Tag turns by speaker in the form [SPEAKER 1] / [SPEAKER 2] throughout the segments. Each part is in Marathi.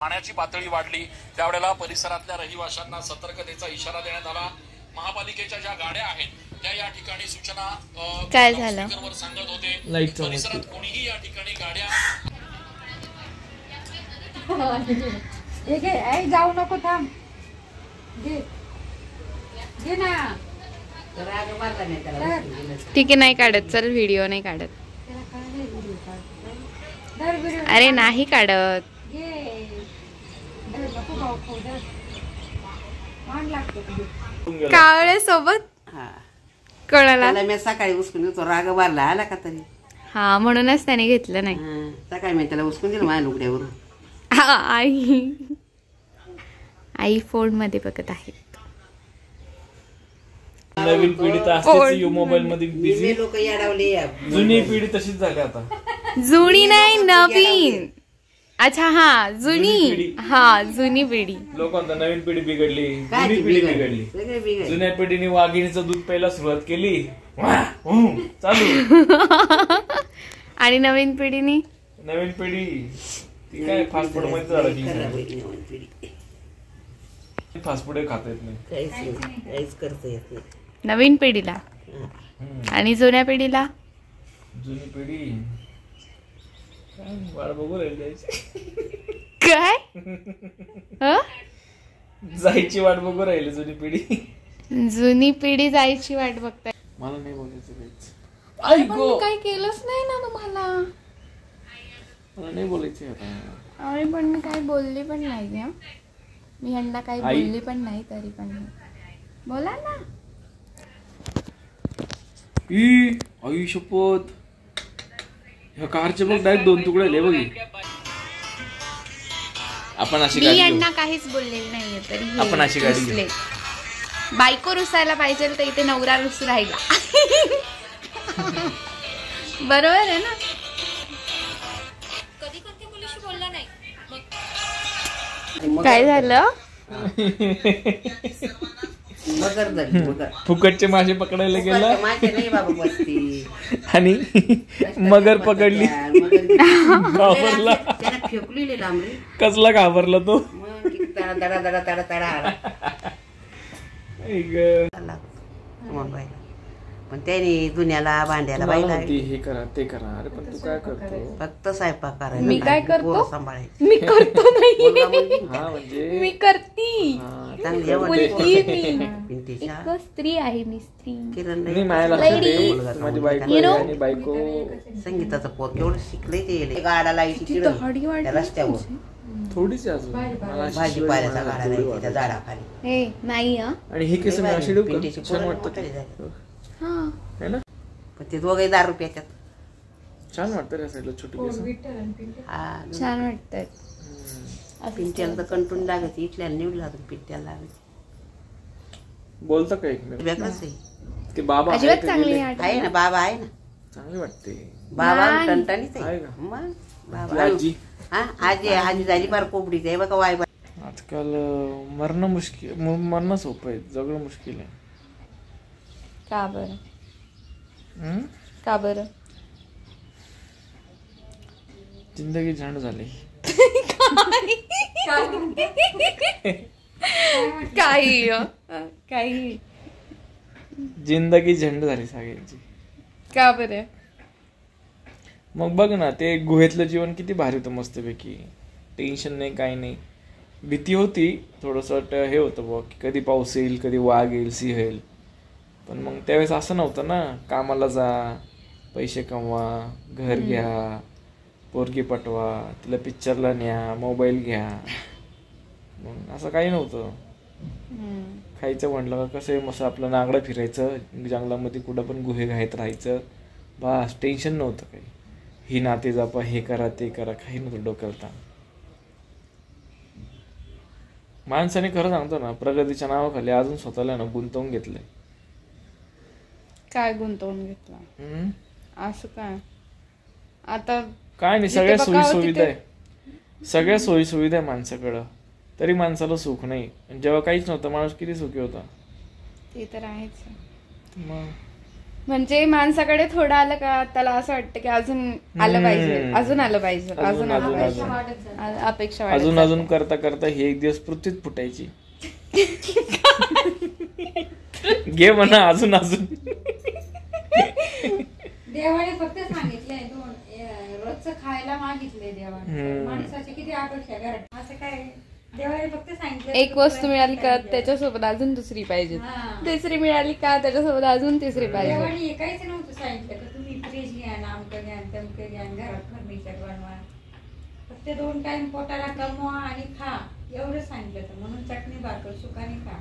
[SPEAKER 1] पाण्याची पातळी वाढली त्यावेळेला परिसरातल्या रहिवाशांना सतर्कतेचा इशारा देण्यात आला। महापालिकेच्या ज्या गाड्या आहेत त्या या ठिकाणी सूचना
[SPEAKER 2] काय झालं
[SPEAKER 1] सांगत होते परिसरात कोणीही या ठिकाणी गाड्या
[SPEAKER 3] जाऊ नको थांब घे ना
[SPEAKER 2] ठीक आहे नाही काढत चल व्हिडिओ नाही काढत अरे नाही काढत कावळे सोबत कळाला
[SPEAKER 4] मी सकाळी उचकून देतो राग मारला आला का तरी
[SPEAKER 2] हा म्हणूनच त्याने घेतलं नाही
[SPEAKER 4] सकाळी मी त्याला उचकून दिलं माझ्या लुगड्यावरून
[SPEAKER 2] आई फोन मध्ये बघत आहे
[SPEAKER 5] नवीन पिढी तर असतेच मोबाईल मध्ये बिझी
[SPEAKER 4] लोक याडावले
[SPEAKER 5] जुनी पिढी तशीच झाली आता
[SPEAKER 2] जुनी नाही नवीन अच्छा हा जुनी हा जुनी पिढी
[SPEAKER 5] लोकांना नवीन पिढी बिघडली जुनी पिढी बिघडली जुन्या पिढीने वाघिणीचं दूध प्यायला सुरुवात केली चालू
[SPEAKER 2] आणि नवीन पिढीने
[SPEAKER 5] नवीन पिढी ती काय फास्ट फूड मध्ये झाली फास्ट फूड खात येत नाही
[SPEAKER 4] काहीच करता येत नाही
[SPEAKER 2] नवीन पिढीला आणि जुन्या पिढीला
[SPEAKER 5] जुनी पिढी वाट बघू राहिली
[SPEAKER 2] काय
[SPEAKER 5] जायची वाट बघू राहिली जुनी
[SPEAKER 2] पिढी जायची वाट बघताय
[SPEAKER 5] मला नाही बोलायचं
[SPEAKER 2] काय केलंच नाही ना तुम्हाला
[SPEAKER 5] मला नाही बोलायचं आता
[SPEAKER 2] अरे पण मी काय बोलली पण नाही हा मी ह्यांना काही बोलली पण नाही तरी पण बोला ना
[SPEAKER 5] आई शपथ ह्या कारचे बघ डायरेक्ट 2 तुकडे आले बघ आपण अशी
[SPEAKER 2] मी यांना काहीच बोललेली नाहीये तरी
[SPEAKER 5] आपण अशी गाडी
[SPEAKER 2] बायको रुसायला पाहिजे तर इथे नवरा रुसू राहिला बरोबर आहे ना कधी कोणत्या मुलीशी बोलला नाही काय झालं
[SPEAKER 5] फुकटचे मासे पकडायला गेला आणि मगर पकडली घाबरला कसला घाबरला तो
[SPEAKER 4] पण त्याने दुनियाला भांड्याला बाईला
[SPEAKER 5] हे करा ते करा अरे पण तू काय करतो
[SPEAKER 4] फक्त स्वयंपाक करायला
[SPEAKER 2] मी काय करतो
[SPEAKER 4] सांभाळायचं
[SPEAKER 2] मी करतो नाही
[SPEAKER 5] हा म्हणजे
[SPEAKER 2] मी करती
[SPEAKER 4] चांगली
[SPEAKER 2] स्त्री आहे मी स्त्री
[SPEAKER 4] किरण
[SPEAKER 5] माझी बायको आणि बायको
[SPEAKER 4] संगीताचं पोत केवढं शिकलंय ते गाडा लाईची रस्त्यावर
[SPEAKER 5] थोडीच अजून
[SPEAKER 4] भाजीपाल्याचा गाडा लाईची त्या झाडाखाली
[SPEAKER 2] नाही
[SPEAKER 5] आणि हे केस अशी छान वाटतं है ना
[SPEAKER 4] पण ते दोघे 10 रुपयाच्यात
[SPEAKER 5] छान वाटतं रे साईडला छोटी केस
[SPEAKER 2] छान वाटतंय
[SPEAKER 4] पिंट्याला तर कंटून लागत इथल्याला निवडला पिंट्याला लागत
[SPEAKER 5] बोलतं का एक
[SPEAKER 4] वेगळंच आहे
[SPEAKER 5] ते बाबा
[SPEAKER 4] आहे ना बाबा आहे ना
[SPEAKER 5] चांगली वाटते
[SPEAKER 4] बाबा टणटणीच आहे मग बाबा
[SPEAKER 5] आजी
[SPEAKER 4] आजी झाली फार कोबडीच आहे बघा वाय
[SPEAKER 5] आजकाल मरणं सोपं आहे जगणं मुश्किल आहे
[SPEAKER 2] का बरं का बरं
[SPEAKER 5] जिंदगी झंड झाली
[SPEAKER 2] काही
[SPEAKER 5] जिंदगी झंड झाली सगळ्यांची
[SPEAKER 2] का बरं
[SPEAKER 5] मग बघ ना ते गुहेतलं जीवन किती भारी होतं मस्तपैकी टेन्शन नाही काही नाही भीती होती थोडंसं हे होतं बघ की कधी पाऊस येईल कधी वाघ येईल सिंह येईल पण मग त्यावेळेस असं नव्हतं ना कामाला जा पैसे कमवा घर घ्या पोरगी पटवा तिला पिक्चरला न्या मोबाईल घ्या मग असं काही नव्हतं खायचं म्हटलं का कसं मस्त आपलं नांगडं फिरायचं जंगलामध्ये कुठं पण गुहे घायत राहायचं बस टेन्शन नव्हतं काही ही नाते जापा हे करा ते करा काही नव्हतं डोक्याला माणसाने खरं सांगतो ना प्रगतीच्या नावाखाली अजून स्वतःला ना गुंतवून घेतलंय
[SPEAKER 2] काय गुंतवून घेतलं असं काय आता
[SPEAKER 5] काय नाही सगळ्या सोयी सुविधा आहे सगळ्या सोयी सुविधा आहे माणसाकडं तरी माणसाला सुख नाही जेव्हा काहीच नव्हतं माणूस किती सुखी होता
[SPEAKER 2] ते तर आहेच
[SPEAKER 5] मग
[SPEAKER 2] म्हणजे माणसाकडे थोडं आलं का त्याला असं वाटतं की अजून आलं पाहिजे, अजून आलं पाहिजे, अजून आलं पाहिजे, अपेक्षा वाढत
[SPEAKER 5] अजून अजून करता करता हे एक दिवस पृथ्वीत फुटायची. घे म्हणा अजून अजून.
[SPEAKER 3] देवाने फक्त सांगितलंय रोजचं खायला मागितलंय देवाने. माणसाची किती अपेक्षा घरात असं काय. देवाने फक्त सांगितलं
[SPEAKER 2] एक वस्तू मिळाली का त्याच्यासोबत अजून दुसरी पाहिजे, तिसरी मिळाली का त्याच्यासोबत अजून तिसरी पाहिजे.
[SPEAKER 3] देवाने हे काहीच नव्हतं सांगितलं का तुम्ही फ्रीज घ्या, आमकं घ्या, तमकं घ्या, घरात फर्निचर बनवा. फक्त 2 टाइम पोटाला कमवा आणि खा एवढं सांगितलं होतं. म्हणून चटणी भाकर सुखाने खा.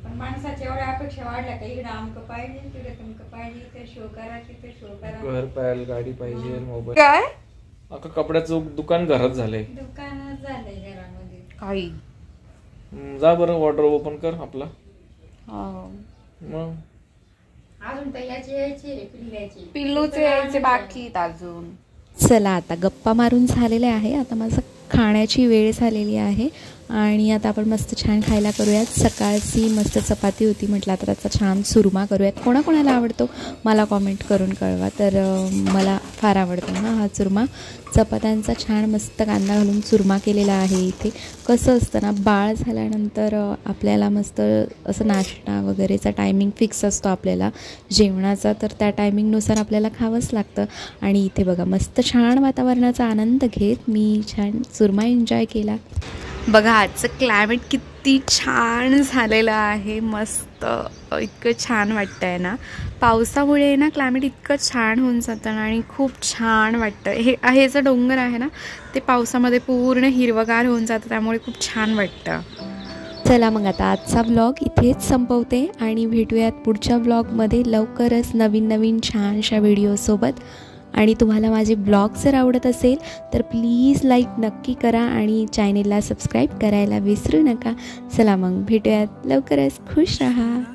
[SPEAKER 3] पण माणसाच्या एवढ्या अपेक्षा वाढल्या का इकडं आमकं पाहिजे, तिकडे तमकं पाहिजे, इथे शो करा, तिथे शो करा.
[SPEAKER 5] घर पाहिजे, गाडी पाहिजे, मोबाईल.
[SPEAKER 2] काय
[SPEAKER 5] अख्खं कपड्याचं दुकान घरात झालंय.
[SPEAKER 3] दुकानच झालंय घरामध्ये
[SPEAKER 2] काही.
[SPEAKER 5] जा बरं वॉर्डरोब ओपन कर आपला. मग
[SPEAKER 3] अजून तर यायचे
[SPEAKER 2] पिल्लूचे यायचे बाकी अजून.
[SPEAKER 6] चला आता गप्पा मारून झालेले आहे. आता माझं खाण्याची वेळ झालेली आहे आणि आता आपण मस्त छान खायला करूयात. सकाळची मस्त चपाती होती, म्हटलं आता त्याचा छान चुरमा करूयात. कोणाकोणाला आवडतो मला कॉमेंट करून कळवा. तर मला फार आवडतो हा चुरमा. चपात्यांचा छान मस्त कांदा घालून चुरमा केलेला आहे. इथे कसं असतं ना, बाळ झाल्यानंतर आपल्याला मस्त असं नाश्ता वगैरेचा टायमिंग फिक्स असतो आपल्याला जेवणाचा, तर त्या टायमिंगनुसार आपल्याला खावंच लागतं. आणि इथे बघा मस्त छान वातावरणाचा आनंद घेत मी छान चुरमा एन्जॉय केला. बघा आजचं क्लायमेट किती छान झालेलं आहे. मस्त इतकं छान वाटतं आहे ना. पावसामुळे ना क्लायमेट इतकं छान होऊन जातं आणि खूप छान वाटतं. हे जो डोंगर आहे ना ते पावसामध्ये पूर्ण हिरवगार होऊन जातं, त्यामुळे खूप छान वाटतं. चला मग आता आजचा ब्लॉग इथेच संपवते आणि भेटूयात पुढच्या ब्लॉगमध्ये लवकरच नवीन छानशा व्हिडिओसोबत. आणि तुम्हाला माझे ब्लॉग जर आवडत असेल तर प्लीज लाईक नक्की करा आणि चॅनेलला सबस्क्राईब करायला विसरू नका. चला मग भेटूयात लवकरच. खुश रहा.